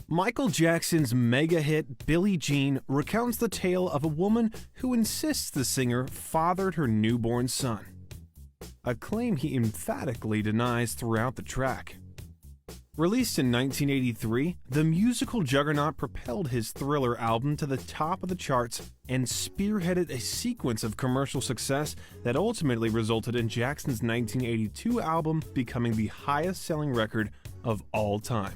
Michael Jackson's mega hit Billie Jean recounts the tale of a woman who insists the singer fathered her newborn son, a claim he emphatically denies throughout the track. Released in 1983, the musical juggernaut propelled his Thriller album to the top of the charts and spearheaded a sequence of commercial success that ultimately resulted in Jackson's 1982 album becoming the highest-selling record of all time.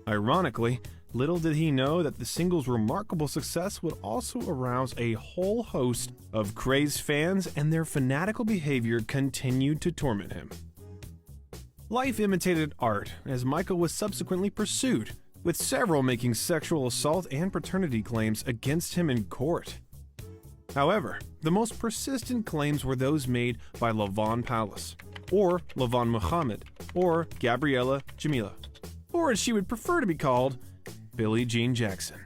Ironically, little did he know that the single's remarkable success would also arouse a whole host of crazed fans, and their fanatical behavior continued to torment him. Life imitated art, as Michael was subsequently pursued, with several making sexual assault and paternity claims against him in court. However, the most persistent claims were those made by Levon Palace, or Levon Muhammad, or Gabriella Jamila, or as she would prefer to be called, Billie Jean Jackson.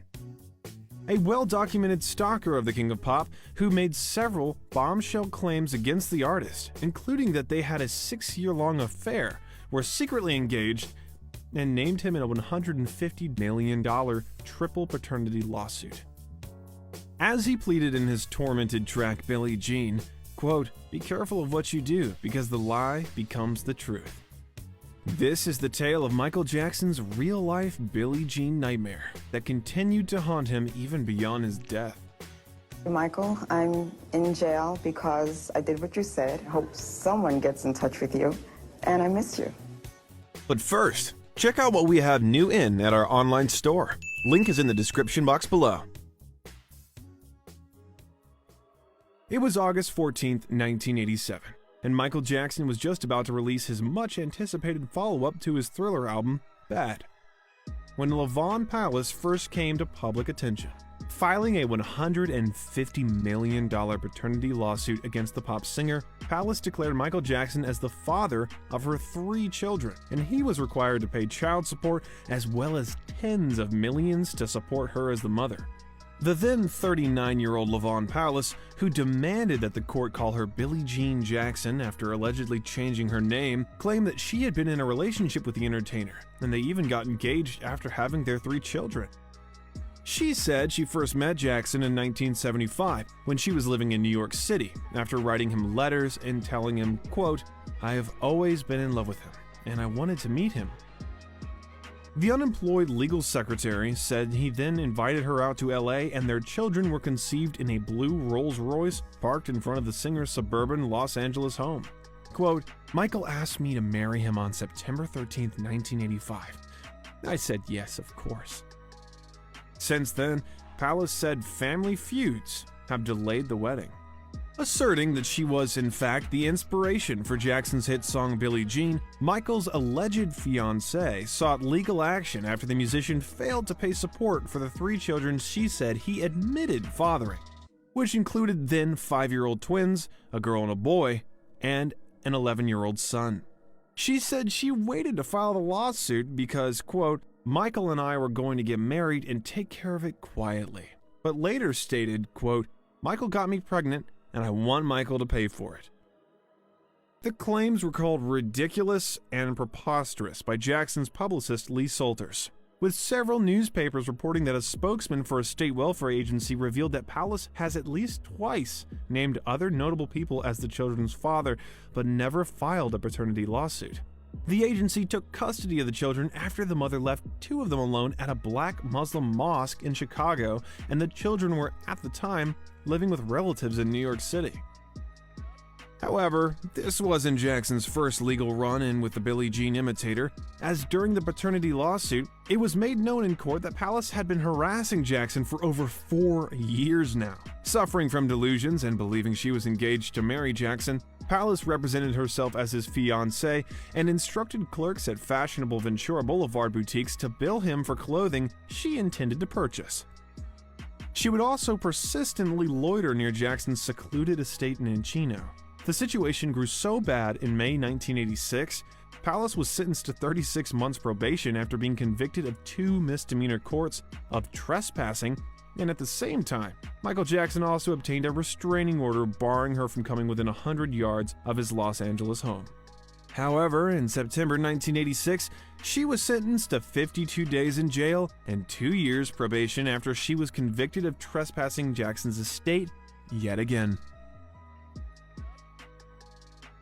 A well-documented stalker of the King of Pop who made several bombshell claims against the artist, including that they had a 6-year-long affair, were secretly engaged, and named him in a $150 million triple paternity lawsuit. As he pleaded in his tormented track Billie Jean, quote, "Be careful of what you do, because the lie becomes the truth." This is the tale of Michael Jackson's real-life Billie Jean nightmare that continued to haunt him even beyond his death. Michael, I'm in jail because I did what you said. Hope someone gets in touch with you, and I miss you. But first, check out what we have new in at our online store. Link is in the description box below. It was August 14th, 1987. And Michael Jackson was just about to release his much-anticipated follow-up to his Thriller album, Bad, when Levon Palace first came to public attention, filing a $150 million paternity lawsuit against the pop singer. Palace declared Michael Jackson as the father of her 3 children, and he was required to pay child support as well as tens of millions to support her as the mother. The then 39-year-old Levon Palace, who demanded that the court call her Billie Jean Jackson after allegedly changing her name, claimed that she had been in a relationship with the entertainer, and they even got engaged after having their 3 children. She said she first met Jackson in 1975 when she was living in New York City, after writing him letters and telling him, quote, "I have always been in love with him, and I wanted to meet him." The unemployed legal secretary said he then invited her out to LA, and their children were conceived in a blue Rolls-Royce parked in front of the singer's suburban Los Angeles home. Quote, "Michael asked me to marry him on September 13th, 1985. I said yes, of course." Since then, Palace said family feuds have delayed the wedding, asserting that she was in fact the inspiration for Jackson's hit song Billie Jean. Michael's alleged fiancée sought legal action after the musician failed to pay support for the 3 children she said he admitted fathering, which included then 5-year-old twins, a girl and a boy, and an 11-year-old son. She said she waited to file the lawsuit because, quote, "Michael and I were going to get married and take care of it quietly," but later stated, quote, "Michael got me pregnant, and I want Michael to pay for it." The claims were called ridiculous and preposterous by Jackson's publicist Lee Salters, with several newspapers reporting that a spokesman for a state welfare agency revealed that Palace has at least twice named other notable people as the children's father, but never filed a paternity lawsuit. The agency took custody of the children after the mother left 2 of them alone at a black Muslim mosque in Chicago, and the children were, at the time, living with relatives in New York City. However, this wasn't Jackson's first legal run-in with the Billie Jean imitator, as during the paternity lawsuit, it was made known in court that Palace had been harassing Jackson for over 4 years now. Suffering from delusions and believing she was engaged to marry Jackson, Palace represented herself as his fiancée and instructed clerks at fashionable Ventura Boulevard boutiques to bill him for clothing she intended to purchase. She would also persistently loiter near Jackson's secluded estate in Encino. The situation grew so bad in May 1986, Palace was sentenced to 36 months probation after being convicted of 2 misdemeanor counts of trespassing, and at the same time, Michael Jackson also obtained a restraining order barring her from coming within 100 yards of his Los Angeles home. However, in September 1986, she was sentenced to 52 days in jail and 2 years probation after she was convicted of trespassing Jackson's estate yet again.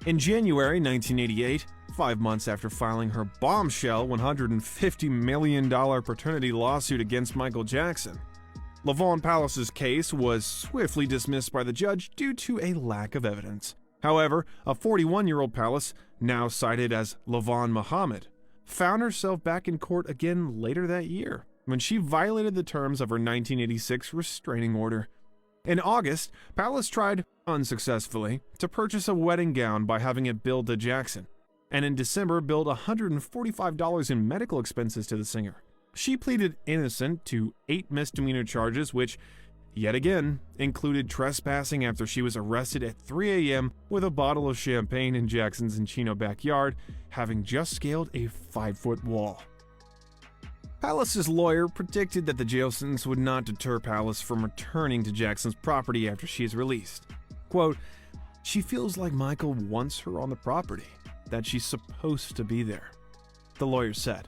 In January 1988, 5 months after filing her bombshell $150 million paternity lawsuit against Michael Jackson, LaVaughn Palace's case was swiftly dismissed by the judge due to a lack of evidence. However, a 41-year-old Palace, now cited as LaVaughn Muhammad, found herself back in court again later that year when she violated the terms of her 1986 restraining order. In August, Palace tried, unsuccessfully, to purchase a wedding gown by having it billed to Jackson, and in December billed $145 in medical expenses to the singer. She pleaded innocent to 8 misdemeanor charges, which, yet again, included trespassing after she was arrested at 3 a.m. with a bottle of champagne in Jackson's Encino backyard, having just scaled a 5-foot wall. Palace's lawyer predicted that the jail sentence would not deter Palace from returning to Jackson's property after she is released. Quote, "She feels like Michael wants her on the property, that she's supposed to be there," the lawyer said.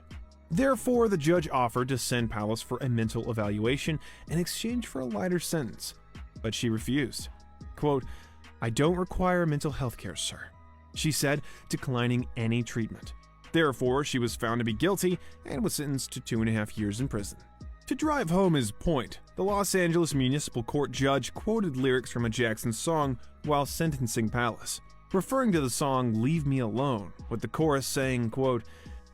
Therefore, the judge offered to send Palace for a mental evaluation in exchange for a lighter sentence, but she refused. Quote, "I don't require mental health care, sir," she said, declining any treatment. Therefore, she was found to be guilty and was sentenced to 2.5 years in prison. To drive home his point, the Los Angeles Municipal Court judge quoted lyrics from a Jackson song while sentencing Palace, referring to the song "Leave Me Alone," with the chorus saying, quote,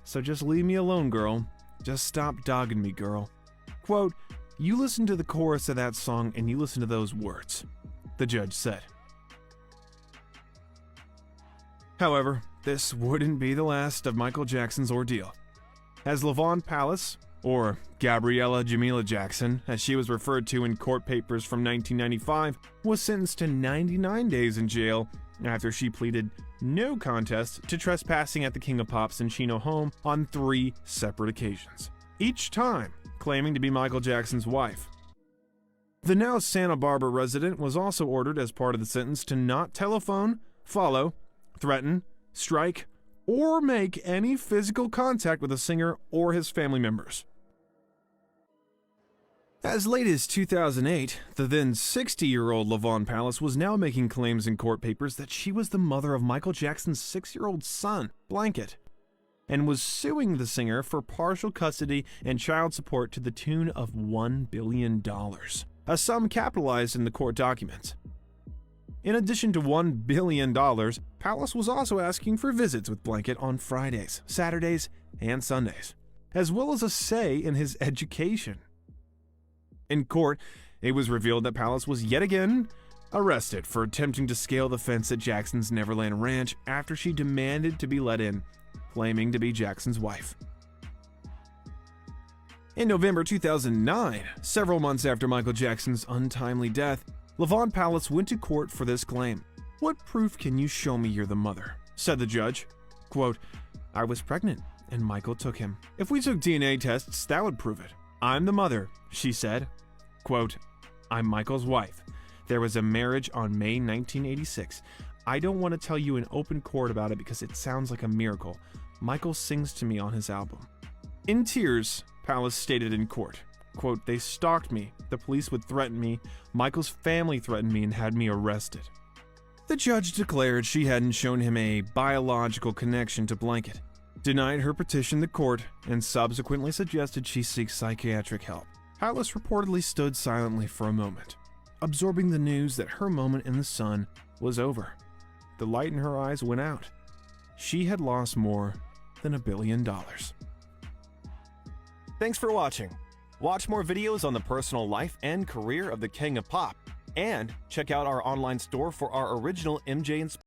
"So just leave me alone, girl. Just stop dogging me, girl." Quote, "You listen to the chorus of that song and you listen to those words," the judge said. However, this wouldn't be the last of Michael Jackson's ordeal. As LaVaughn Palace, or Gabriella Jamila Jackson, as she was referred to in court papers from 1995, was sentenced to 99 days in jail after she pleaded no contest to trespassing at the King of Pop's Encino home on 3 separate occasions, each time claiming to be Michael Jackson's wife. The now Santa Barbara resident was also ordered as part of the sentence to not telephone, follow, threaten, strike, or make any physical contact with the singer or his family members. As late as 2008, the then 60-year-old LaVaughn Palace was now making claims in court papers that she was the mother of Michael Jackson's 6-year-old son, Blanket, and was suing the singer for partial custody and child support to the tune of $1 billion, a sum capitalized in the court documents. In addition to $1 billion, Palace was also asking for visits with Blanket on Fridays, Saturdays, and Sundays, as well as a say in his education. In court, it was revealed that Palace was yet again arrested for attempting to scale the fence at Jackson's Neverland Ranch after she demanded to be let in, claiming to be Jackson's wife. In November 2009, several months after Michael Jackson's untimely death, LaVaughn Palace went to court for this claim. "What proof can you show me you're the mother?" said the judge. Quote, "I was pregnant, and Michael took him. If we took DNA tests, that would prove it. I'm the mother," she said. Quote, "I'm Michael's wife. There was a marriage on May 1986. I don't want to tell you in open court about it because it sounds like a miracle. Michael sings to me on his album." In tears, Palace stated in court, quote, "They stalked me. The police would threaten me. Michael's family threatened me and had me arrested." The judge declared she hadn't shown him a biological connection to Blanket, denied her petition to court, and subsequently suggested she seek psychiatric help. Palace reportedly stood silently for a moment, absorbing the news that her moment in the sun was over. The light in her eyes went out. She had lost more than $1 billion. Thanks for watching. Watch more videos on the personal life and career of the King of Pop, and check out our online store for our original MJ inspired